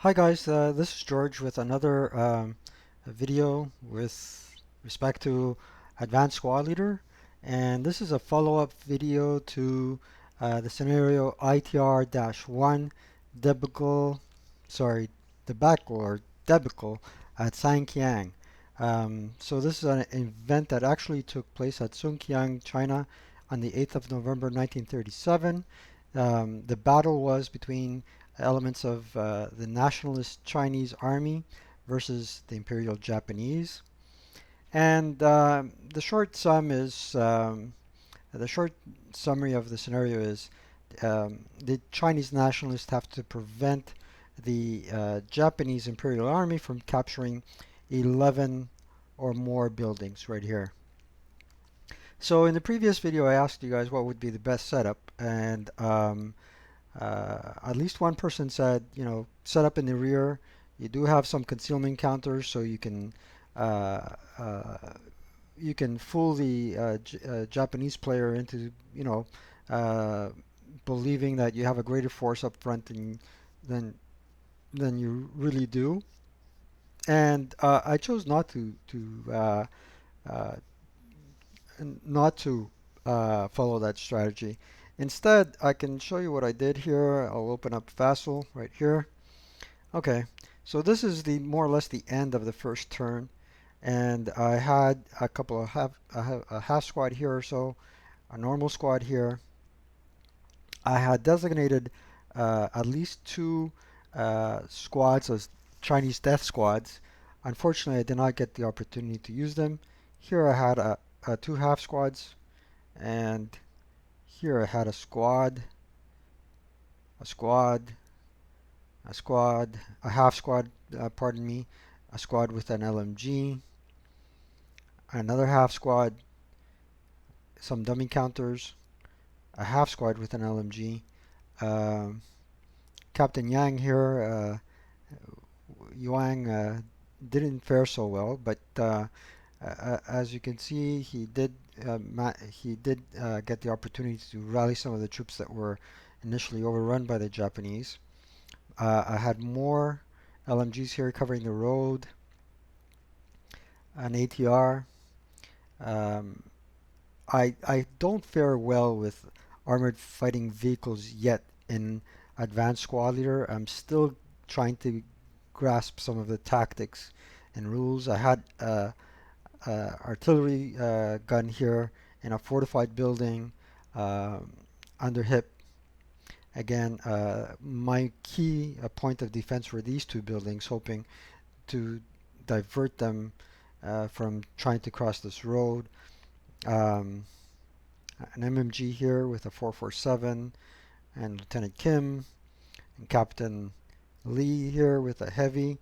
Hi guys, this is George with another video with respect to Advanced Squad Leader, and this is a follow-up video to the scenario ITR-1 Debacle, sorry, Debacle or Debacle at Kiang. So this is an event that actually took place at Kiang, China on the 8th of November 1937. The battle was between elements of the nationalist Chinese army versus the Imperial Japanese. And the short summary of the scenario is the Chinese nationalists have to prevent the Japanese Imperial Army from capturing 11 or more buildings right here. So in the previous video, I asked you guys what would be the best setup, and at least one person said, set up in the rear. You do have some concealment counters, so uh, uh, you can fool the Japanese player into, uh, believing that you have a greater force up front than than you really do. And I chose uh, not to follow that strategy. Instead, I can show you what I did here. I'll open up Vassal right here. Okay, so this is the more or less the end of the first turn, and I had a couple of a half squad here or so, a normal squad here. I had designated at least two squads as Chinese death squads. Unfortunately, I did not get the opportunity to use them. Here I had two half squads, and here I had a squad, a squad, a half squad, pardon me, a squad with an LMG, another half squad, some dummy counters, a half squad with an LMG. Um, Captain Yang here, Yuang didn't fare so well, but as you can see, he did get the opportunity to rally some of the troops that were initially overrun by the Japanese. I had more LMGs here covering the road, an ATR. Um, I don't fare well with armored fighting vehicles yet in Advanced Squad Leader. I'm still trying to grasp some of the tactics and rules. I had artillery gun here in a fortified building um, under hip. Again, my key point of defense were these two buildings, hoping to divert them from trying to cross this road. Um, an MMG here with a 447 and Lieutenant Kim and Captain Lee here with a heavy.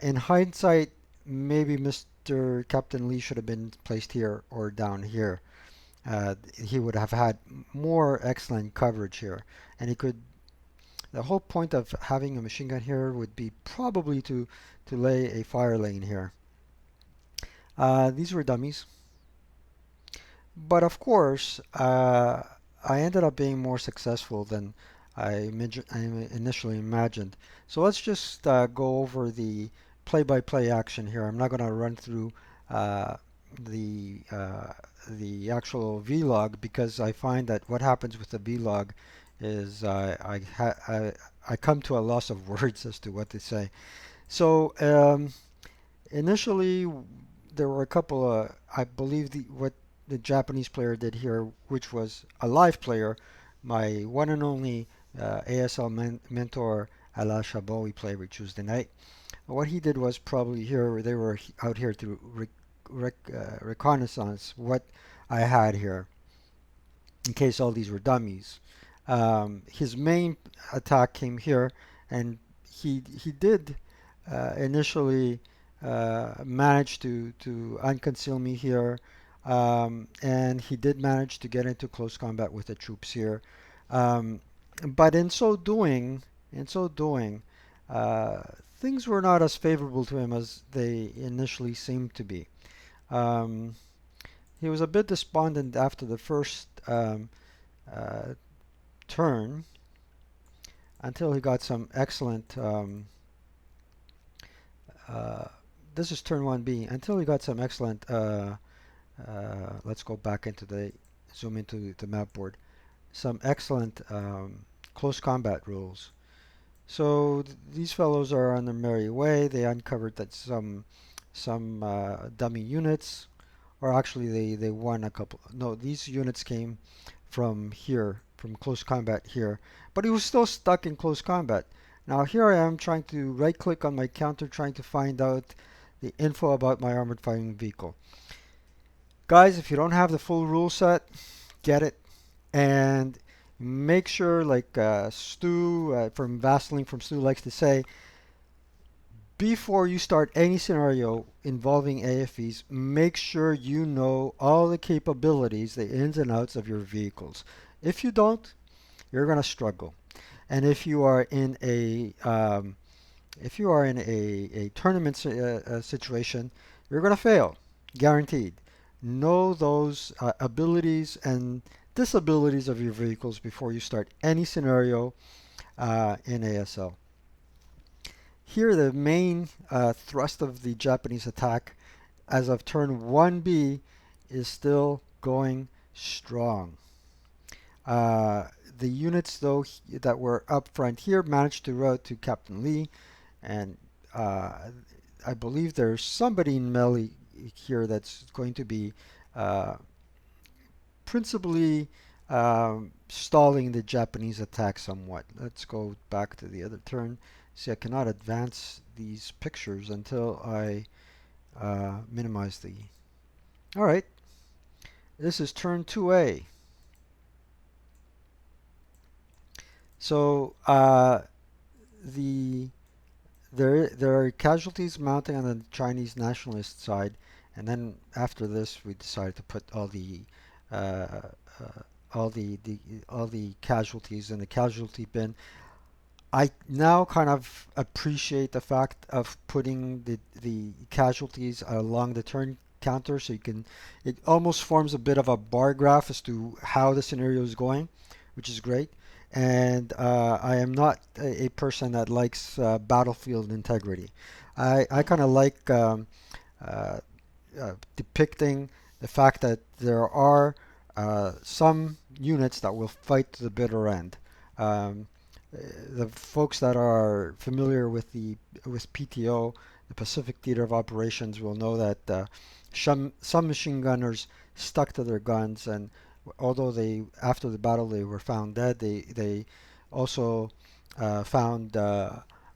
In hindsight, maybe Mr. Captain Lee should have been placed here or down here. He would have had more excellent coverage here, and he could. The whole point of having a machine gun here would be probably to lay a fire lane here. These were dummies. But of course, I ended up being more successful than I initially imagined. So let's just go over the play-by-play action here. I'm not going to run through uh, the uh, the actual vlog because I find that what happens with the vlog is I come to a loss of words as to what to say. So initially, there were a couple of, I believe what the Japanese player did here, which was a live player, my one and only ASL mentor, Ala Shabawi, played every Tuesday night. What he did was probably here, they were out here to reconnaissance what I had here, in case all these were dummies. His main attack came here, and he did initially manage to unconceal me here, and he did manage to get into close combat with the troops here. Um, but in so doing, uh, things were not as favorable to him as they initially seemed to be. Um, he was a bit despondent after the first uh, turn, until he got some excellent uh, this is turn 1B, until he got some excellent let's go back into the zoom into the map board, some excellent close combat rules. So these fellows are on their merry way. They uncovered that some dummy units, or actually they won a couple. No, these units came from here, from close combat here, but he was still stuck in close combat. Now here I am trying to right click on my counter, trying to find out the info about my armored fighting vehicle. Guys, if you don't have the full rule set, get it, and make sure, like Stu from Vaseline from Stu likes to say, before you start any scenario involving AFVs, make sure you know all the capabilities, the ins and outs of your vehicles. If you don't, you're going to struggle. And if you are in a tournament situation, you're going to fail, guaranteed. Know those abilities and disabilities of your vehicles before you start any scenario in ASL. Here, the main thrust of the Japanese attack as of turn 1B is still going strong. Uh, the units, though, that were up front here managed to rout to Captain Lee, and I believe there's somebody in melee here that's going to be uh, principally stalling the Japanese attack somewhat. Let's go back to the other turn. See, I cannot advance these pictures until I minimize the... Alright, this is turn 2A. So the there are casualties mounting on the Chinese nationalist side, and then after this, we decided to put uh, uh, all the all the casualties in the casualty bin. I now kind of appreciate the fact of putting the casualties along the turn counter, so you can it almost forms a bit of a bar graph as to how the scenario is going, which is great. And I am not a person that likes battlefield integrity. I kind of like uh, depicting the fact that there are some units that will fight to the bitter end. Um, the folks that are familiar with the with PTO, the Pacific Theater of Operations, will know that some machine gunners stuck to their guns, and although they after the battle they were found dead, they also found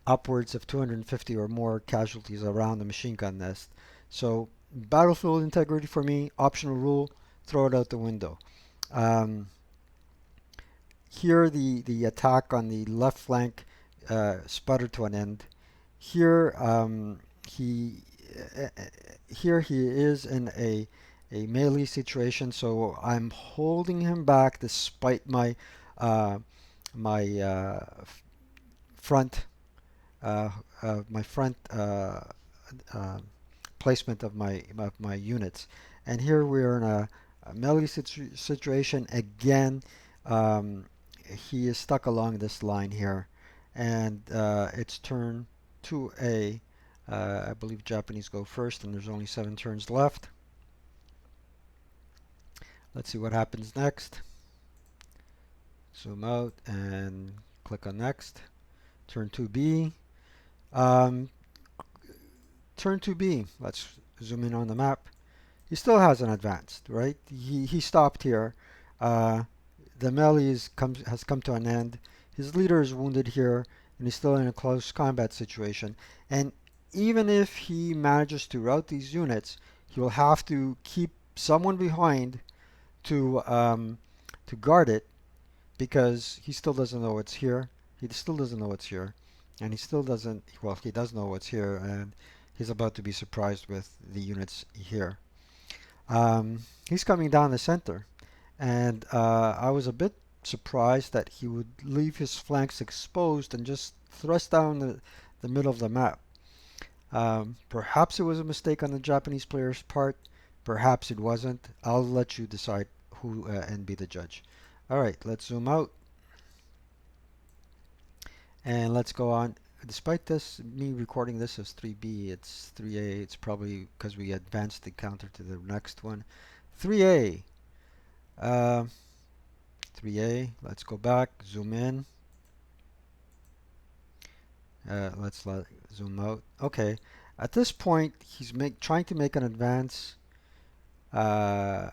upwards of 250 or more casualties around the machine gun nest. So battlefield integrity for me, optional rule, throw it out the window. Um, Here the attack on the left flank sputtered to an end. Here he uh, here he is in a melee situation, so I'm holding him back despite uh, my front my front uh, placement of my units. And here we're in a melee situation again. Um, he is stuck along this line here, and it's turn 2A. I believe Japanese go first, and there's only 7 turns left. Let's see what happens next. Zoom out and click on next. Turn 2B. Um, turn 2B. Let's zoom in on the map. He still hasn't advanced, right? He stopped here. Uh, the melee has come to an end. His leader is wounded here, and he's still in a close combat situation. And even if he manages to rout these units, he will have to keep someone behind to guard it, because he still doesn't know what's here. He still doesn't know what's here, and he still doesn't. Well, he does know what's here, and he's about to be surprised with the units here. He's coming down the center, and I was a bit surprised that he would leave his flanks exposed and just thrust down the middle of the map. Perhaps it was a mistake on the Japanese player's part. Perhaps it wasn't. I'll let you decide who and be the judge. All right, let's zoom out. And let's go on. Despite this, me recording this as 3B, it's 3A. It's probably because we advanced the counter to the next one. 3A. Uh, 3A. Let's go back, zoom in. Let's zoom out. Okay. At this point, he's trying to make an advance uh,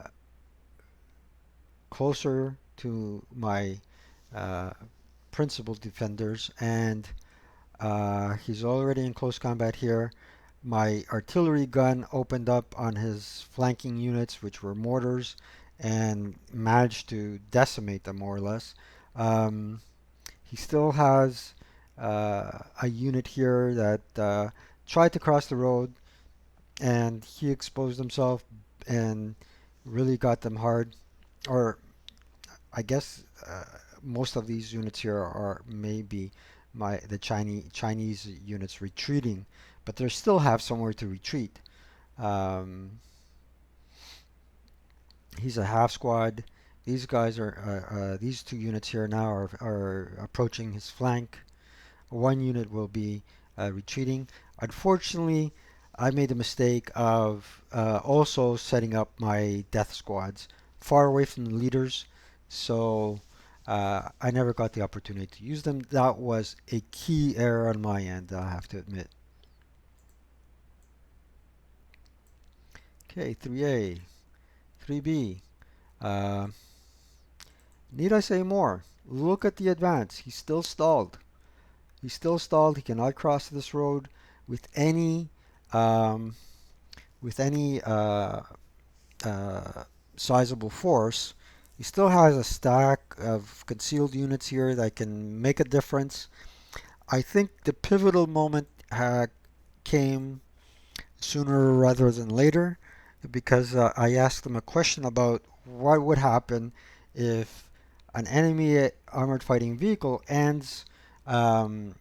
closer to my uh, principal defenders, and he's already in close combat here. My artillery gun opened up on his flanking units, which were mortars, and managed to decimate them more or less. Um, he still has a unit here that tried to cross the road, and he exposed himself and really got them hard. Or I guess most of these units here are maybe the Chinese units retreating, but they still have somewhere to retreat. Um, he's a half squad. These guys these two units here now are approaching his flank. One unit will be retreating. Unfortunately, I made the mistake of also setting up my death squads far away from the leaders, so I never got the opportunity to use them. That was a key error on my end, I have to admit. Okay, 3A, 3B. Uh, need I say more? Look at the advance. He's still stalled. He's still stalled. He cannot cross this road with any um, with any uh, sizable force. He still has a stack of concealed units here that can make a difference. I think the pivotal moment came sooner rather than later because I asked him a question about what would happen if an enemy armored fighting vehicle ends um,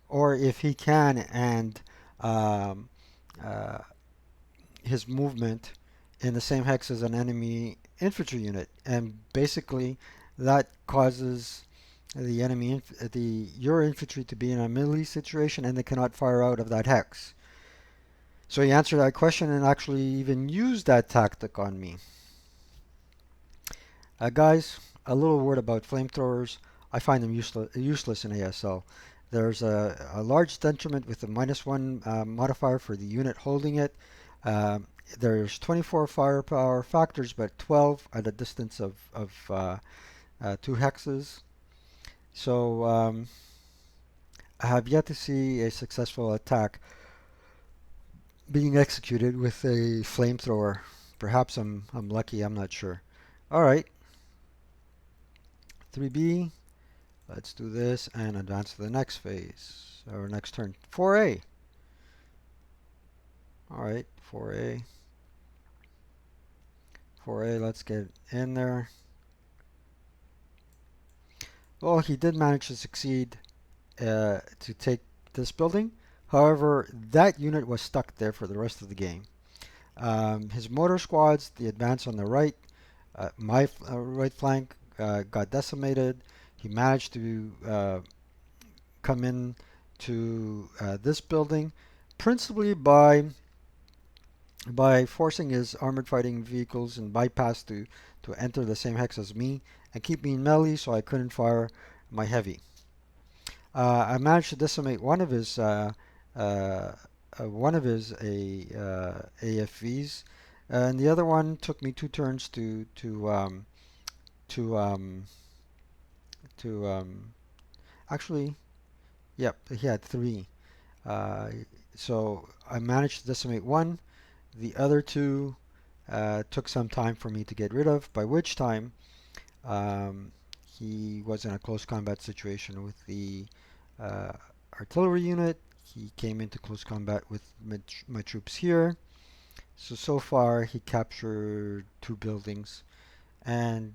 or if he can and um, uh, his movement in the same hex as an enemy infantry unit, and basically that causes the your infantry to be in a melee situation, and they cannot fire out of that hex. So he answered that question and actually even used that tactic on me. Guys, a little word about flamethrowers. I find them useless in ASL. There's a large detriment with a -1 modifier for the unit holding it. Um, there's 24 firepower factors, but 12 at a distance of 2 hexes. So I have yet to see a successful attack being executed with a flamethrower. Perhaps I'm lucky. I'm not sure. All right, 3B. Let's do this and advance to the next phase, or next turn. 4A. All right, 4A. 4A, let's get in there. Well, he did manage to succeed to take this building. However, that unit was stuck there for the rest of the game. His mortar squads, the advance on the right, my right flank got decimated. He managed to come in to this building principally by forcing his armored fighting vehicles and bypass to enter the same hex as me and keep me in melee so I couldn't fire my heavy. I managed to decimate uh, one of his AFVs, and the other one took me 2 turns to to actually, yep, he had 3. Uh, so I managed to decimate one. The other 2 took some time for me to get rid of, by which time um, he was in a close combat situation with the uh, artillery unit. He came into close combat with my troops here. So far he captured 2 buildings, and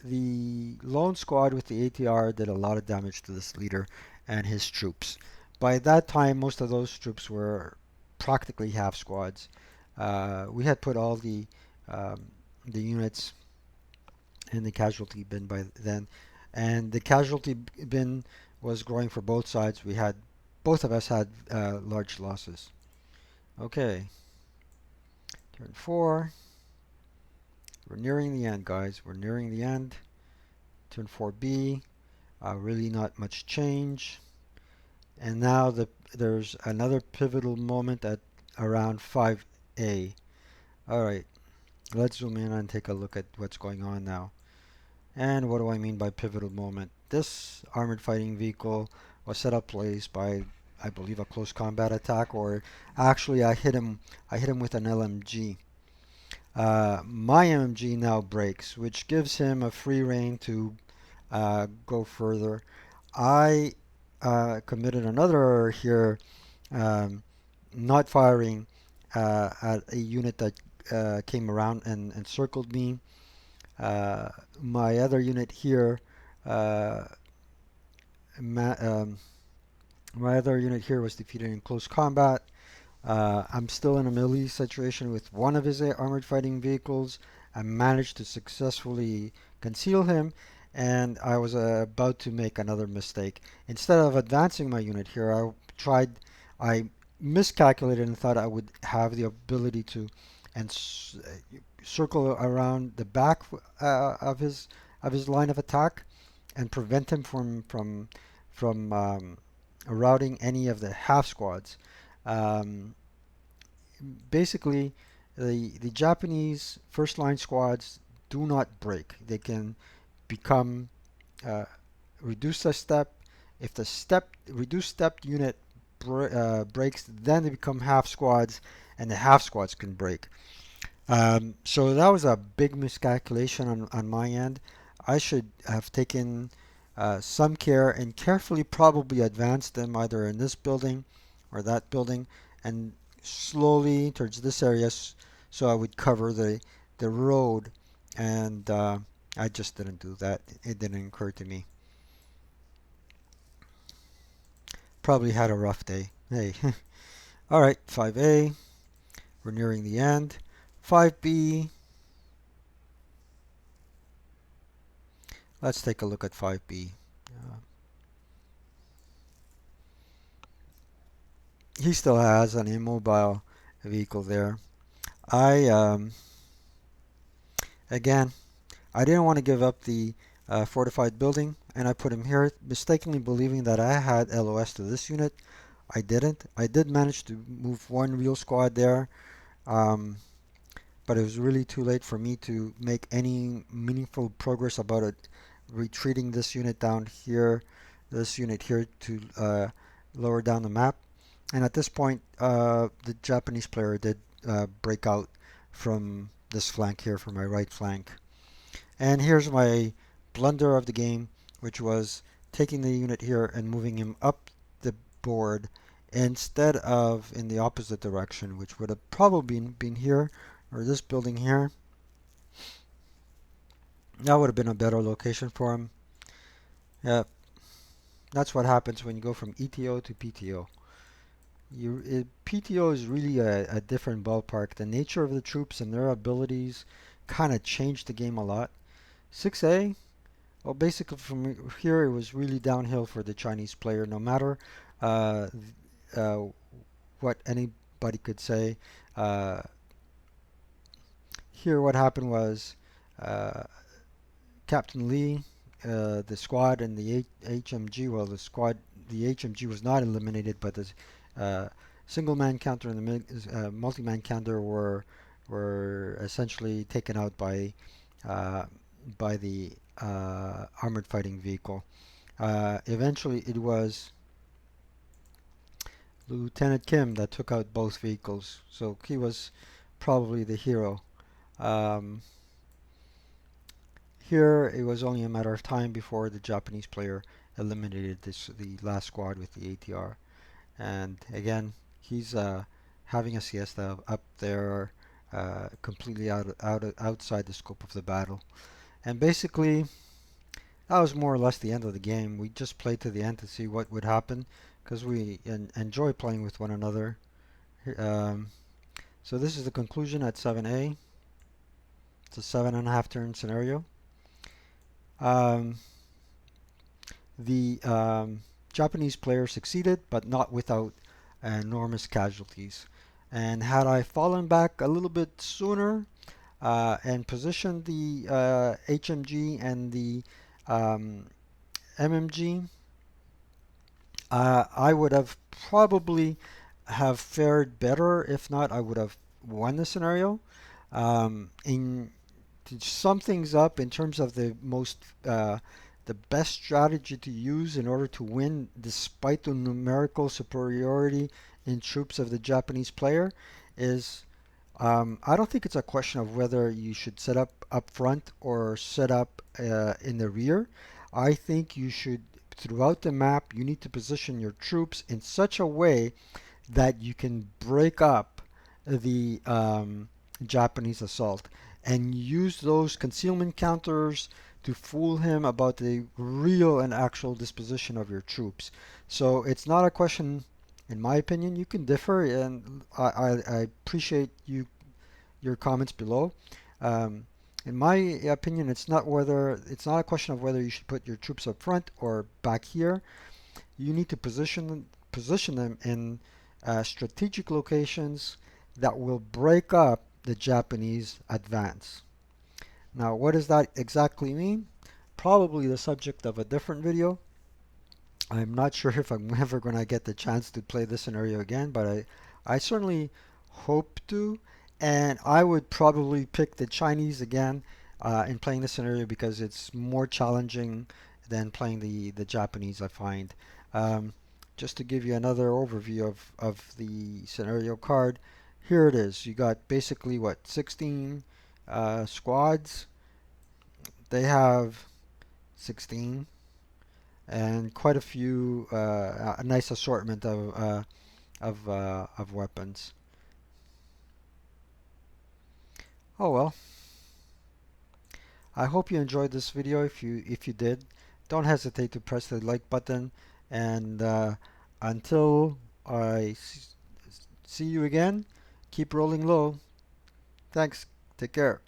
the lone squad with the ATR did a lot of damage to this leader and his troops. By that time, most of those troops were practically half squads. We had put all the units in the casualty bin by then, and the casualty bin was growing for both sides. Both of us had large losses. Okay, turn 4. We're nearing the end, guys. We're nearing the end. Turn 4B. Really not much change. And now there's another pivotal moment at around 5A. Alright, let's zoom in and take a look at what's going on now. And what do I mean by pivotal moment? This armored fighting vehicle was set up place by, I believe, a close combat attack, or actually I hit him with an LMG. My MMG now breaks, which gives him a free rein to go further. I committed another error here, um, not firing at a unit that came around and circled me. Uh, my other unit here, uh, ma my other unit here was defeated in close combat. I'm still in a melee situation with one of his armored fighting vehicles. I managed to successfully conceal him, and I was about to make another mistake. Instead of advancing my unit here, I miscalculated and thought I would have the ability to and circle around the back of his line of attack and prevent him from routing any of the half squads. Um, Basically, the Japanese first line squads do not break. They can become uh, reduced a step. If the reduced step unit breaks, then they become half squads, and the half squads can break. So that was a big miscalculation on my end. I should have taken some care and carefully probably advanced them either in this building or that building and slowly towards this area so I would cover the road. And I just didn't do that. It didn't occur to me. Probably had a rough day. Hey. All right, 5A. We're nearing the end. 5B. Let's take a look at 5B. Uh, he still has an immobile vehicle there. I Again, I didn't want to give up the fortified building, and I put him here, mistakenly believing that I had LOS to this unit. I didn't. I did manage to move one real squad there, um, but it was really too late for me to make any meaningful progress about it. Retreating this unit down here, this unit here to lower down the map. And at this point, the Japanese player did break out from this flank here, from my right flank. And here's my blunder of the game, which was taking the unit here and moving him up the board instead of in the opposite direction, which would have probably been here or this building here. That would have been a better location for him. Yeah, that's what happens when you go from ETO to PTO. PTO is really a different ballpark. The nature of the troops and their abilities kind of changed the game a lot. 6A, well, basically from here it was really downhill for the Chinese player. No matter uh, uh, what anybody could say, uh, here what happened was uh, Captain Lee, the squad, and the HMG. Well, the HMG was not eliminated, but the uh, single man counter and the multi man counter were essentially taken out uh, by the armored fighting vehicle. Eventually, it was Lieutenant Kim that took out both vehicles, so he was probably the hero. Um, Here, it was only a matter of time before the Japanese player eliminated the last squad with the ATR. And again, he's having a siesta up there, completely outside the scope of the battle. And basically, that was more or less the end of the game. We just played to the end to see what would happen because we enjoy playing with one another. Um, so this is the conclusion at 7A. It's a 7.5 turn scenario. Um, the Japanese player succeeded, but not without enormous casualties. And had I fallen back a little bit sooner and positioned the HMG and the um, MMG, I would have probably have fared better. If not, I would have won the scenario. In to sum things up in terms of the best strategy to use in order to win despite the numerical superiority in troops of the Japanese player is I don't think it's a question of whether you should set up front or set up in the rear. I think you should, throughout the map, you need to position your troops in such a way that you can break up the Japanese assault and use those concealment counters to fool him about the real and actual disposition of your troops. So it's not a question, in my opinion, you can differ, and I appreciate your comments below. Um, in my opinion, it's not a question of whether you should put your troops up front or back here. You need to position them in strategic locations that will break up the Japanese advance. Now, what does that exactly mean? Probably the subject of a different video. I'm not sure if I'm ever going to get the chance to play this scenario again, but I certainly hope to. And I would probably pick the Chinese again in playing this scenario because it's more challenging than playing the Japanese, I find. Um, just to give you another overview of the scenario card, here it is. You got basically what, 16 squads. They have 16 and quite a few, a nice assortment of weapons. Oh well, I hope you enjoyed this video. If you did, don't hesitate to press the like button. And until I see you again, keep rolling low. Thanks. Take care.